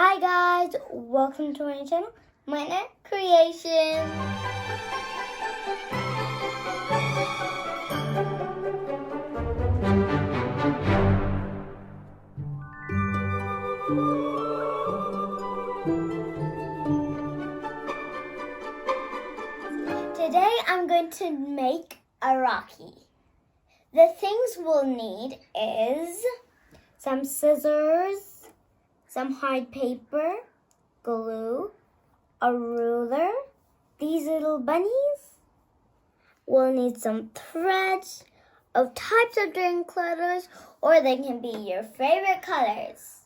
Hi guys, welcome to my channel, Minor Creation. Today I'm going to make a Rakhi. The things we'll need is some scissors, some hard paper, glue, a ruler, these little bunnies. We'll need some threads of types of different colors, or they can be your favorite colors.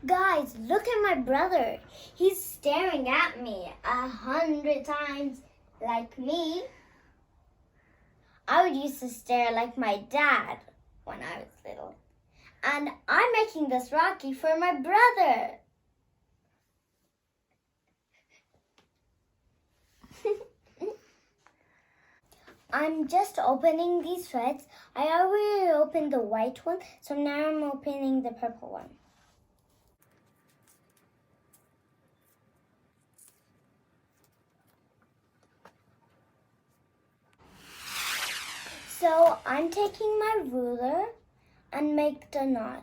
Guys, look at my brother. He's staring at me 100 times like me. I would used to stare like my dad when I was little. And I'm making this Rakhi for my brother. I'm just opening these threads. I already opened the white one, so now I'm opening the purple one. So I'm taking my ruler and make the knot.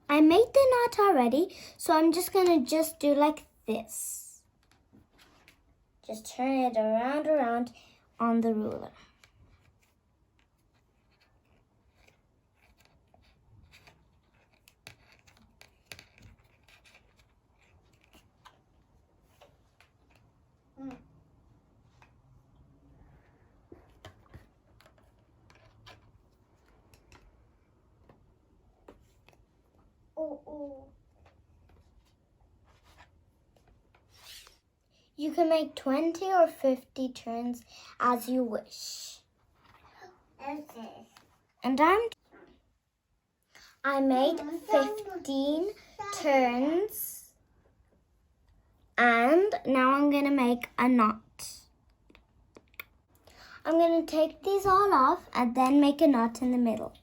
I made the knot already, so I'm just gonna do like this. Just turn it around on the ruler. You can make 20 or 50 turns as you wish. And I made 15 turns. And now I'm going to make a knot. I'm going to take these all off and then make a knot in the middle.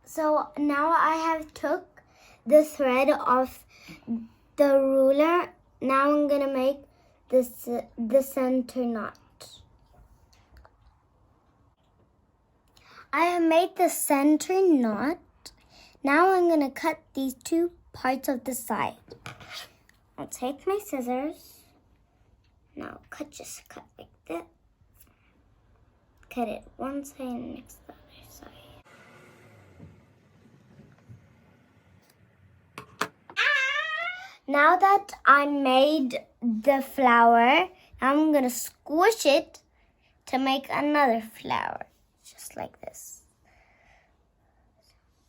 So now I have took the thread off the ruler. Now I'm going to make the center knot. I have made the center knot. Now I'm going to cut these two parts of the side. I'll take my scissors. Now just cut like that. Cut it one side and next the other side. Now that I made the flower, I'm going to squish it to make another flower. Just like this.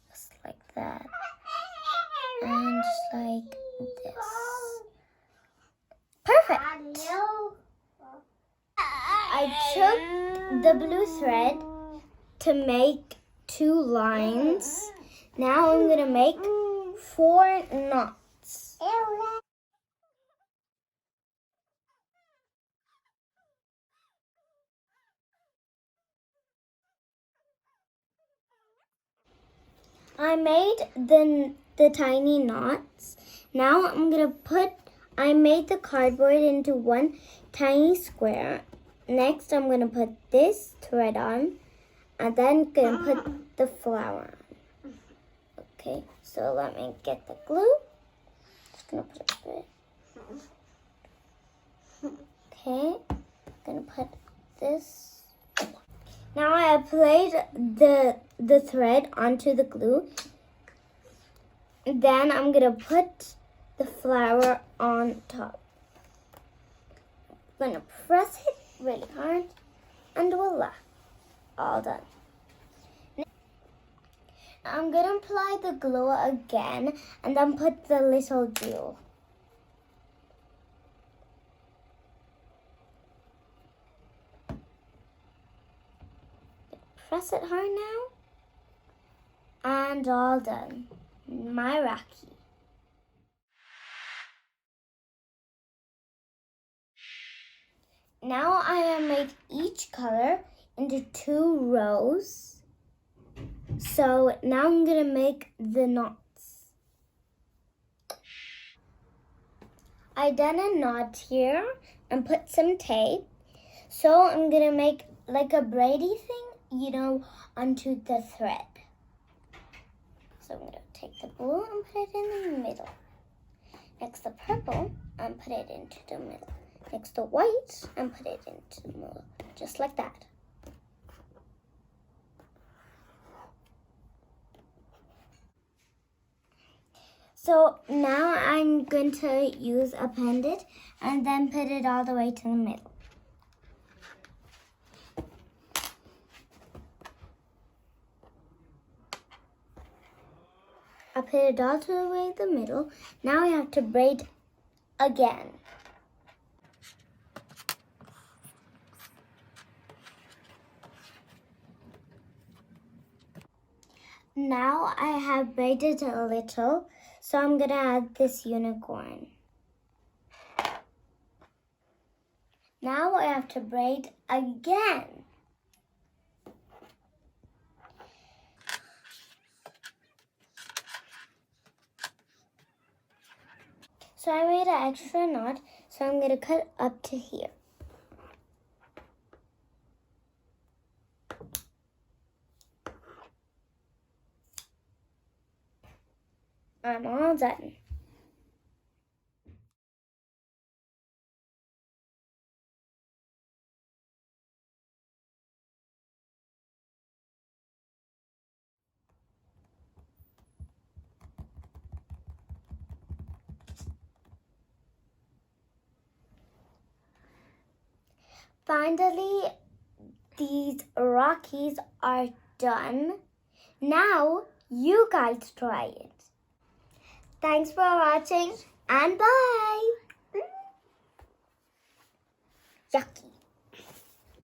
Just like that. And just like this. Perfect. I took the blue thread to make 2 lines. Now I'm going to make 4 knots. I made the tiny knots. Now I made the cardboard into one tiny square. Next, I'm going to put this thread on, and then going to put the flower on. Okay, so let me get the glue. Just going to put it there. Okay, going to put this. Now I applied the thread onto the glue. Then I'm going to put the flower on top. I'm going to press it really hard and voila, all done. I'm going to apply the glue again and then put the little jewel. Press it hard now. And all done. My Rakhi. Now I have made each color into 2 rows. So now I'm gonna make the knots. I done a knot here and put some tape. So I'm gonna make like a braidy thing, onto the thread. So I'm gonna take the blue and put it in the middle. Next the purple and put it into the middle. Next the white and put it into the middle, just like that. So now I'm going to use a pendant and then put it all the way to the middle. I put it all to the way to the middle. Now I have to braid again. Now I have braided a little, so I'm gonna add this unicorn. Now I have to braid again. So I made an extra knot, so I'm gonna cut up to here. I'm all done. Finally, these Rockies are done. Now, you guys try it. Thanks for watching and bye. Yucky.